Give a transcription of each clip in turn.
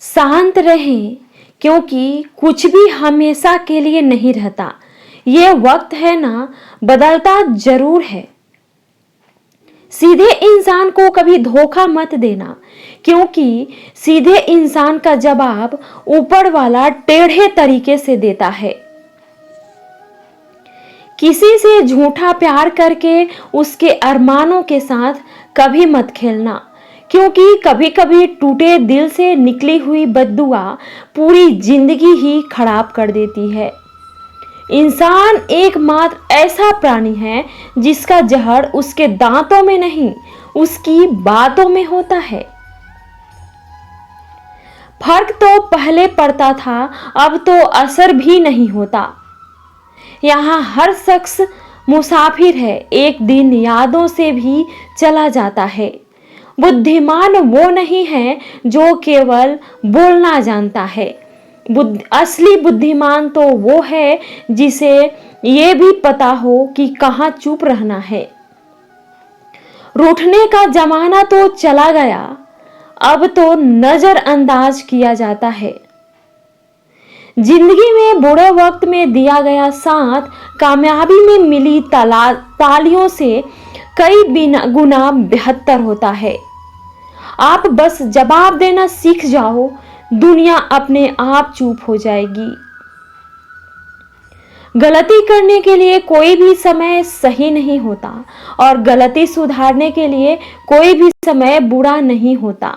शांत रहें, क्योंकि कुछ भी हमेशा के लिए नहीं रहता। ये वक्त है ना, बदलता जरूर है। सीधे इंसान को कभी धोखा मत देना, क्योंकि सीधे इंसान का जवाब ऊपर वाला टेढ़े तरीके से देता है। किसी से झूठा प्यार करके उसके अरमानों के साथ कभी मत खेलना, क्योंकि कभी कभी टूटे दिल से निकली हुई बद्दुआ पूरी जिंदगी ही खराब कर देती है। इंसान एकमात्र ऐसा प्राणी है जिसका जहर उसके दांतों में नहीं, उसकी बातों में होता है। फर्क तो पहले पड़ता था, अब तो असर भी नहीं होता। यहाँ हर शख्स मुसाफिर है, एक दिन यादों से भी चला जाता है। बुद्धिमान वो नहीं है जो केवल बोलना जानता है। असली बुद्धिमान तो वो है जिसे ये भी पता हो कि कहाँ चुप रहना है। रूठने का जमाना तो चला गया, अब तो नजरअंदाज किया जाता है। जिंदगी में बुरे वक्त में दिया गया साथ कामयाबी में मिली तालियों से कई गुना बेहतर होता है। आप बस जवाब देना सीख जाओ, दुनिया अपने आप चुप हो जाएगी। गलती करने के लिए कोई भी समय सही नहीं होता, और गलती सुधारने के लिए कोई भी समय बुरा नहीं होता।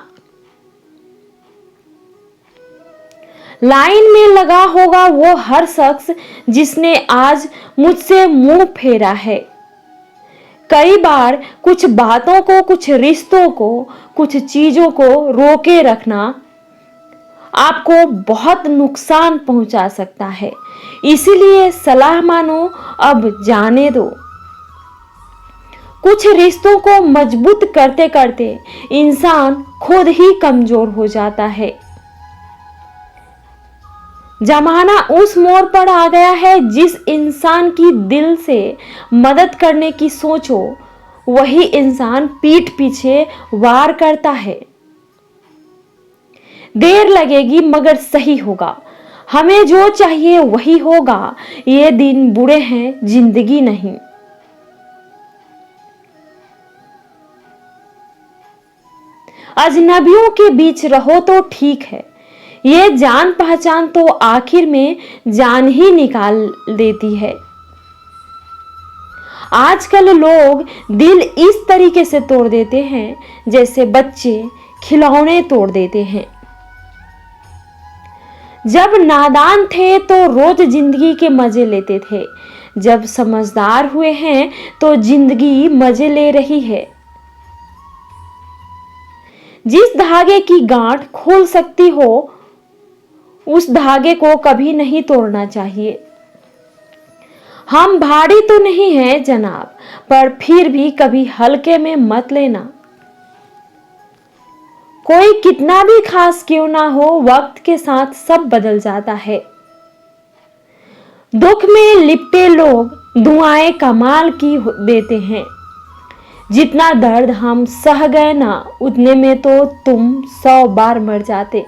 लाइन में लगा होगा वो हर शख्स जिसने आज मुझसे मुंह फेरा है। कई बार कुछ बातों को, कुछ रिश्तों को, कुछ चीजों को रोके रखना आपको बहुत नुकसान पहुंचा सकता है। इसीलिए सलाह मानो, अब जाने दो। कुछ रिश्तों को मजबूत करते करते इंसान खुद ही कमजोर हो जाता है। जमाना उस मोड़ पर आ गया है, जिस इंसान की दिल से मदद करने की सोचो, वही इंसान पीठ पीछे वार करता है। देर लगेगी मगर सही होगा। हमें जो चाहिए वही होगा। ये दिन बुरे हैं, जिंदगी नहीं। अजनबियों के बीच रहो तो ठीक है, ये जान पहचान तो आखिर में जान ही निकाल देती है। आजकल लोग दिल इस तरीके से तोड़ देते हैं जैसे बच्चे खिलौने तोड़ देते हैं। जब नादान थे तो रोज जिंदगी के मजे लेते थे, जब समझदार हुए हैं तो जिंदगी मजे ले रही है। जिस धागे की गांठ खोल सकती हो, उस धागे को कभी नहीं तोड़ना चाहिए। हम भारी तो नहीं हैं जनाब, पर फिर भी कभी हल्के में मत लेना। कोई कितना भी खास क्यों ना हो, वक्त के साथ सब बदल जाता है। दुख में लिपटे लोग दुआएं कमाल की देते हैं। जितना दर्द हम सह गए ना, उतने में तो तुम 100 बार मर जाते।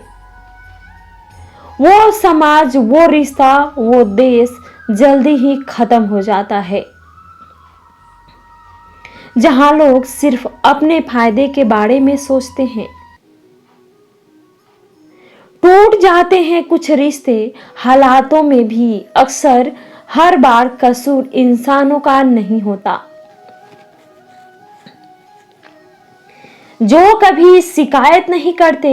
वो समाज, वो रिश्ता, वो देश जल्दी ही खत्म हो जाता है। जहां लोग सिर्फ अपने फायदे के बारे में सोचते हैं। टूट जाते हैं कुछ रिश्ते हालातों में भी। अक्सर हर बार कसूर इंसानों का नहीं होता। जो कभी शिकायत नहीं करते,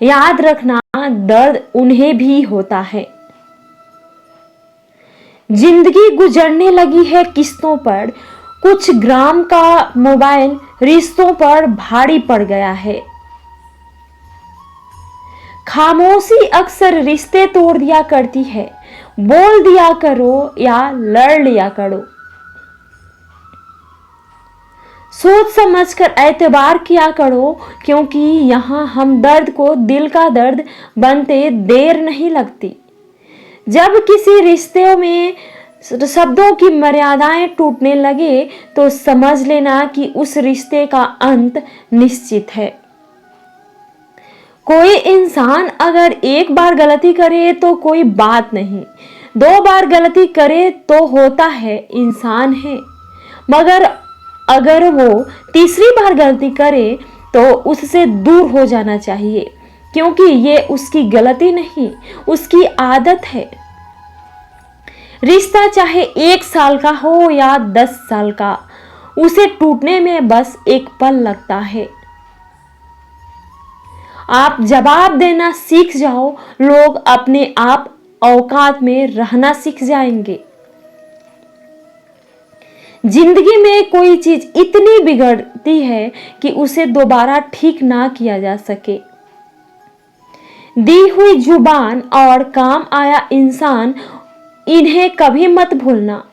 याद रखना दर्द उन्हें भी होता है। जिंदगी गुजरने लगी है किस्तों पर। कुछ ग्राम का मोबाइल रिश्तों पर भारी पड़ गया है। खामोशी अक्सर रिश्ते तोड़ दिया करती है। बोल दिया करो या लड़ लिया करो। सोच समझकर एतबार किया करो, क्योंकि यहाँ हम दर्द को दिल का दर्द बनते देर नहीं लगती। जब किसी रिश्ते में शब्दों की मर्यादाएं टूटने लगे तो समझ लेना कि उस रिश्ते का अंत निश्चित है। कोई इंसान अगर एक बार गलती करे तो कोई बात नहीं, 2 बार गलती करे तो होता है, इंसान है। मगर अगर वो तीसरी बार गलती करे तो उससे दूर हो जाना चाहिए, क्योंकि ये उसकी गलती नहीं, उसकी आदत है। रिश्ता चाहे 1 साल का हो या 10 साल का, उसे टूटने में बस एक पल लगता है। आप जवाब देना सीख जाओ, लोग अपने आप औकात में रहना सीख जाएंगे। जिंदगी में कोई चीज इतनी बिगड़ती है कि उसे दोबारा ठीक ना किया जा सके। दी हुई जुबान और काम आया इंसान, इन्हें कभी मत भूलना।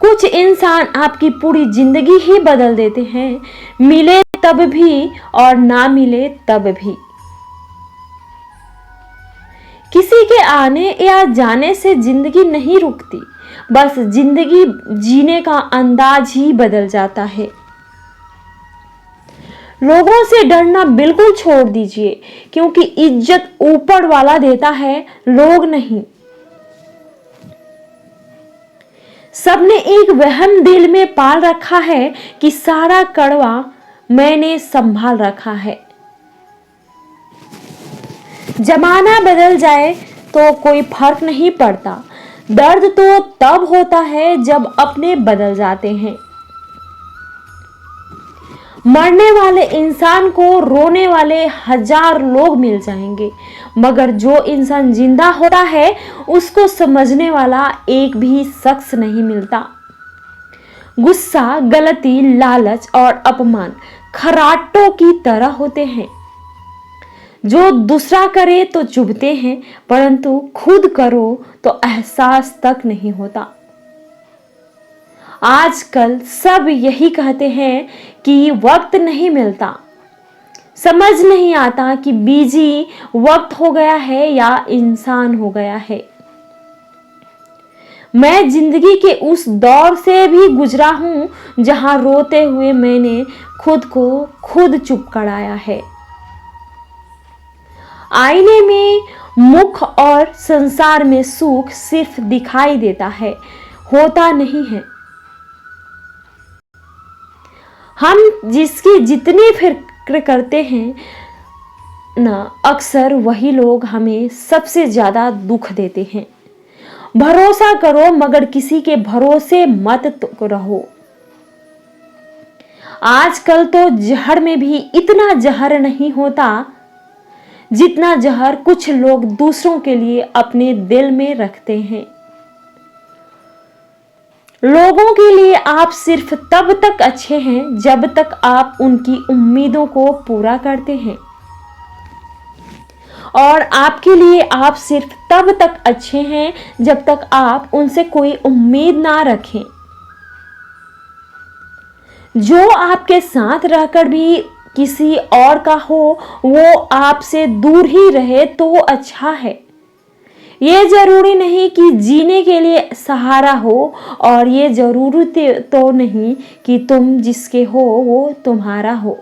कुछ इंसान आपकी पूरी जिंदगी ही बदल देते हैं, मिले तब भी और ना मिले तब भी। किसी के आने या जाने से जिंदगी नहीं रुकती, बस जिंदगी जीने का अंदाज ही बदल जाता है। लोगों से डरना बिल्कुल छोड़ दीजिए, क्योंकि इज्जत ऊपर वाला देता है, लोग नहीं। सबने एक वहम दिल में पाल रखा है कि सारा कड़वा मैंने संभाल रखा है। जमाना बदल जाए तो कोई फर्क नहीं पड़ता, दर्द तो तब होता है जब अपने बदल जाते हैं। मरने वाले इंसान को रोने वाले 1000 लोग मिल जाएंगे, मगर जो इंसान जिंदा होता है उसको समझने वाला एक भी शख्स नहीं मिलता। गुस्सा, गलती, लालच और अपमान खराटों की तरह होते हैं, जो दूसरा करे तो चुभते हैं, परंतु खुद करो तो एहसास तक नहीं होता। आजकल सब यही कहते हैं कि वक्त नहीं मिलता। समझ नहीं आता कि बिजी वक्त हो गया है या इंसान हो गया है। मैं जिंदगी के उस दौर से भी गुजरा हूं जहां रोते हुए मैंने खुद को खुद चुप कराया है। आईने में मुख और संसार में सुख सिर्फ दिखाई देता है, होता नहीं है। हम जिसकी जितनी फिक्र करते हैं ना, अक्सर वही लोग हमें सबसे ज्यादा दुख देते हैं। भरोसा करो, मगर किसी के भरोसे मत तो रहो। आजकल तो जहर में भी इतना जहर नहीं होता जितना जहर कुछ लोग दूसरों के लिए अपने दिल में रखते हैं। लोगों के लिए आप सिर्फ तब तक अच्छे हैं जब तक आप उनकी उम्मीदों को पूरा करते हैं, और आपके लिए आप सिर्फ तब तक अच्छे हैं जब तक आप उनसे कोई उम्मीद ना रखें। जो आपके साथ रहकर भी किसी और का हो, वो आपसे दूर ही रहे तो अच्छा है। ये जरूरी नहीं कि जीने के लिए सहारा हो, और ये जरूरी तो नहीं कि तुम जिसके हो वो तुम्हारा हो।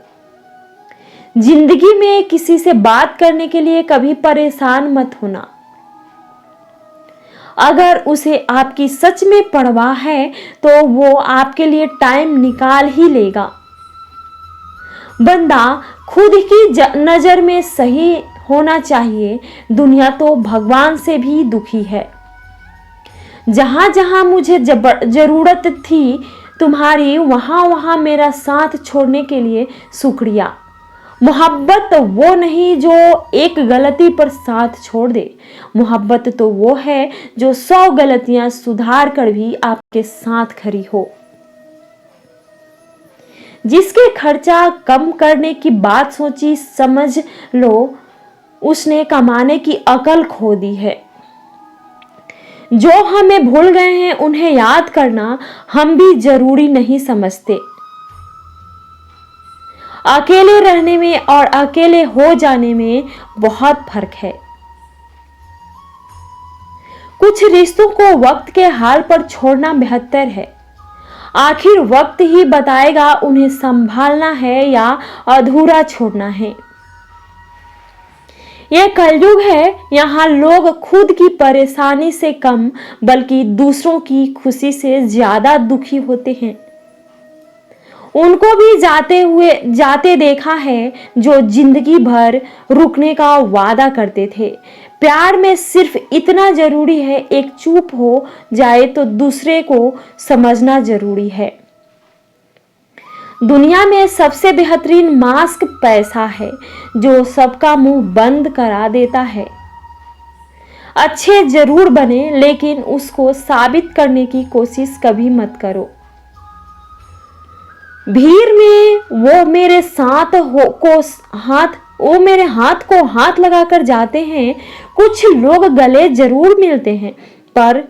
जिंदगी में किसी से बात करने के लिए कभी परेशान मत होना। अगर उसे आपकी सच में परवाह है तो वो आपके लिए टाइम निकाल ही लेगा। बंदा खुद की नजर में सही होना चाहिए, दुनिया तो भगवान से भी दुखी है। जहां जहां मुझे जरूरत थी तुम्हारी, वहां वहां मेरा साथ छोड़ने के लिए शुक्रिया। मोहब्बत वो नहीं जो एक गलती पर साथ छोड़ दे, मोहब्बत तो वो है जो 100 गलतियां सुधार कर भी आपके साथ खड़ी हो। जिसके खर्चा कम करने की बात सोची, समझ लो उसने कमाने की अकल खो दी है। जो हमें भूल गए हैं उन्हें याद करना हम भी जरूरी नहीं समझते। अकेले रहने में और अकेले हो जाने में बहुत फर्क है। कुछ रिश्तों को वक्त के हाल पर छोड़ना बेहतर है। आखिर वक्त ही बताएगा उन्हें संभालना है या अधूरा छोड़ना है। यह कलयुग है, यहाँ लोग खुद की परेशानी से कम बल्कि दूसरों की खुशी से ज्यादा दुखी होते हैं। उनको भी जाते देखा है जो जिंदगी भर रुकने का वादा करते थे। प्यार में सिर्फ इतना जरूरी है, एक चुप हो जाए तो दूसरे को समझना जरूरी है। दुनिया में सबसे बेहतरीन मास्क पैसा है, जो सबका मुंह बंद करा देता है। अच्छे जरूर बने, लेकिन उसको साबित करने की कोशिश कभी मत करो। भीड़ में वो मेरे हाथ को हाथ लगाकर जाते हैं। कुछ लोग गले जरूर मिलते हैं, पर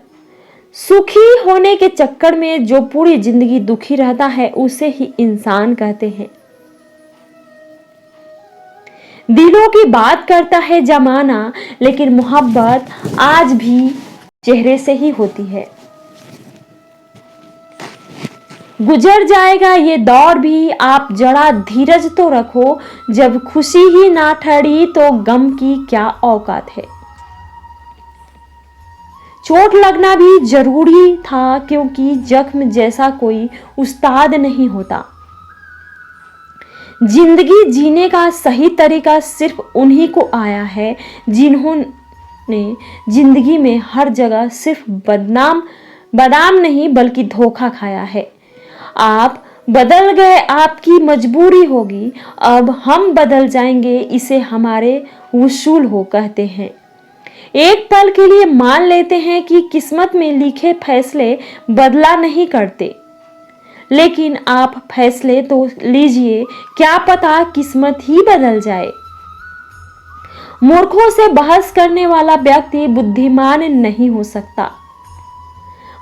सुखी होने के चक्कर में जो पूरी जिंदगी दुखी रहता है उसे ही इंसान कहते हैं। दिलों की बात करता है जमाना, लेकिन मोहब्बत आज भी चेहरे से ही होती है। गुजर जाएगा ये दौर भी, आप जरा धीरज तो रखो। जब खुशी ही ना ठहरी तो गम की क्या औकात है। चोट लगना भी जरूरी था, क्योंकि जख्म जैसा कोई उस्ताद नहीं होता। जिंदगी जीने का सही तरीका सिर्फ उन्हीं को आया है जिन्होंने जिंदगी में हर जगह सिर्फ बादाम नहीं बल्कि धोखा खाया है। आप बदल गए, आपकी मजबूरी होगी, अब हम बदल जाएंगे, इसे हमारे वसूल हो कहते हैं। एक पल के लिए मान लेते हैं कि किस्मत में लिखे फैसले बदला नहीं करते, लेकिन आप फैसले तो लीजिए, क्या पता किस्मत ही बदल जाए। मूर्खों से बहस करने वाला व्यक्ति बुद्धिमान नहीं हो सकता।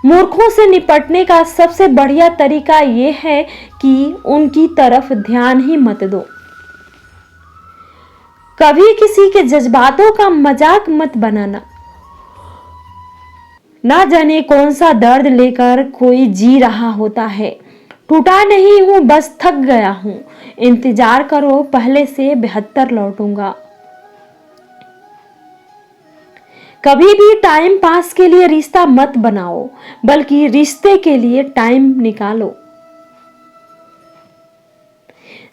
मूर्खों से निपटने का सबसे बढ़िया तरीका यह है कि उनकी तरफ ध्यान ही मत दो। कभी किसी के जज्बातों का मजाक मत बनाना। ना जाने कौन सा दर्द लेकर कोई जी रहा होता है। टूटा नहीं हूं, बस थक गया हूं। इंतजार करो, पहले से बेहतर लौटूंगा। कभी भी टाइम पास के लिए रिश्ता मत बनाओ, बल्कि रिश्ते के लिए टाइम निकालो।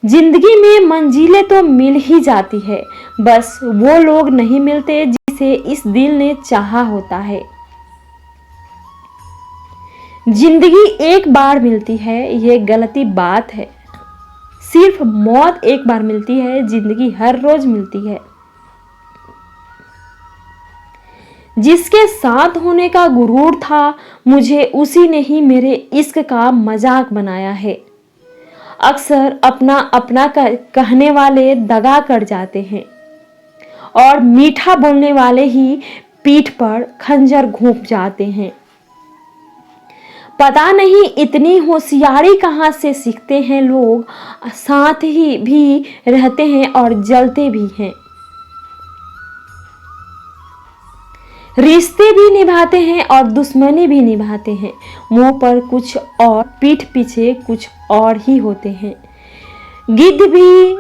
जिंदगी में मंजिलें तो मिल ही जाती है, बस वो लोग नहीं मिलते जिसे इस दिल ने चाहा होता है। जिंदगी एक बार मिलती है, ये गलती बात है। सिर्फ मौत एक बार मिलती है, जिंदगी हर रोज मिलती है। जिसके साथ होने का गुरूर था, मुझे उसी ने ही मेरे इश्क का मजाक बनाया है। अक्सर अपना अपना कहने वाले दगा कर जाते हैं, और मीठा बोलने वाले ही पीठ पर खंजर घोंप जाते हैं। पता नहीं इतनी होशियारी कहां से सीखते हैं लोग। साथ ही भी रहते हैं और जलते भी हैं। रिश्ते भी निभाते हैं और दुश्मनी भी निभाते हैं। मुंह पर कुछ और, पीठ पीछे कुछ और ही होते हैं। गिद्ध भी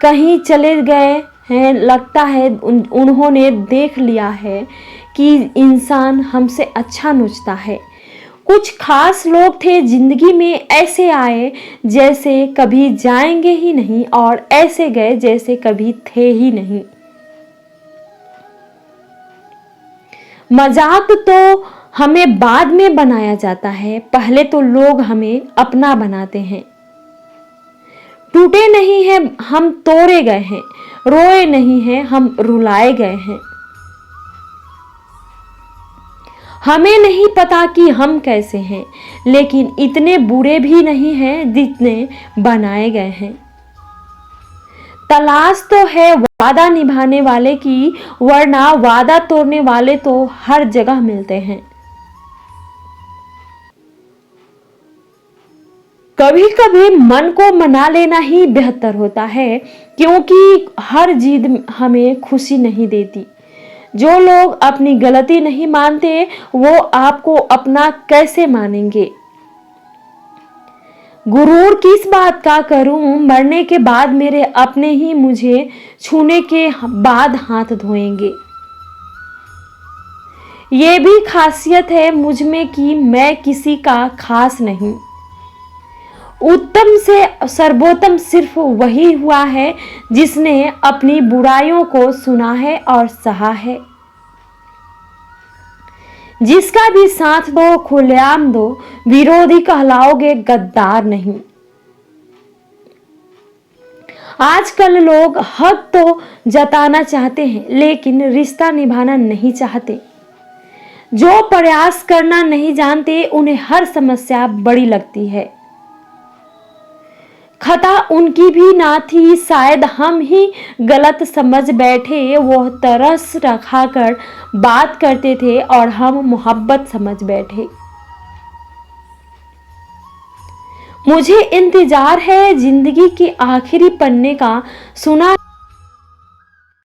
कहीं चले गए हैं, लगता है उन्होंने देख लिया है कि इंसान हमसे अच्छा नोचता है। कुछ खास लोग थे जिंदगी में, ऐसे आए जैसे कभी जाएंगे ही नहीं, और ऐसे गए जैसे कभी थे ही नहीं। मजाक तो हमें बाद में बनाया जाता है, पहले तो लोग हमें अपना बनाते हैं। टूटे नहीं हैं, हम तोड़े गए हैं। रोए नहीं हैं, हम रुलाए गए हैं। हमें नहीं पता कि हम कैसे हैं, लेकिन इतने बुरे भी नहीं हैं जितने बनाए गए हैं। तलाश तो है वादा निभाने वाले की, वरना वादा तोड़ने वाले तो हर जगह मिलते हैं। कभी कभी मन को मना लेना ही बेहतर होता है, क्योंकि हर जिद हमें खुशी नहीं देती। जो लोग अपनी गलती नहीं मानते, वो आपको अपना कैसे मानेंगे। गुरूर किस बात का करूं, मरने के बाद मेरे अपने ही मुझे छूने के बाद हाथ धोएंगे। ये भी खासियत है मुझ में कि मैं किसी का खास नहीं। उत्तम से सर्वोत्तम सिर्फ वही हुआ है जिसने अपनी बुराइयों को सुना है और सहा है। जिसका भी साथ दो खुलेआम दो, विरोधी कहलाओगे गद्दार नहीं। आजकल लोग हक तो जताना चाहते हैं लेकिन रिश्ता निभाना नहीं चाहते। जो प्रयास करना नहीं जानते उन्हें हर समस्या बड़ी लगती है। खता उनकी भी ना थी, शायद हम ही गलत समझ बैठे। वो तरस रखा कर बात करते थे और हम मोहब्बत समझ बैठे। मुझे इंतजार है जिंदगी के आखिरी पन्ने का, सुना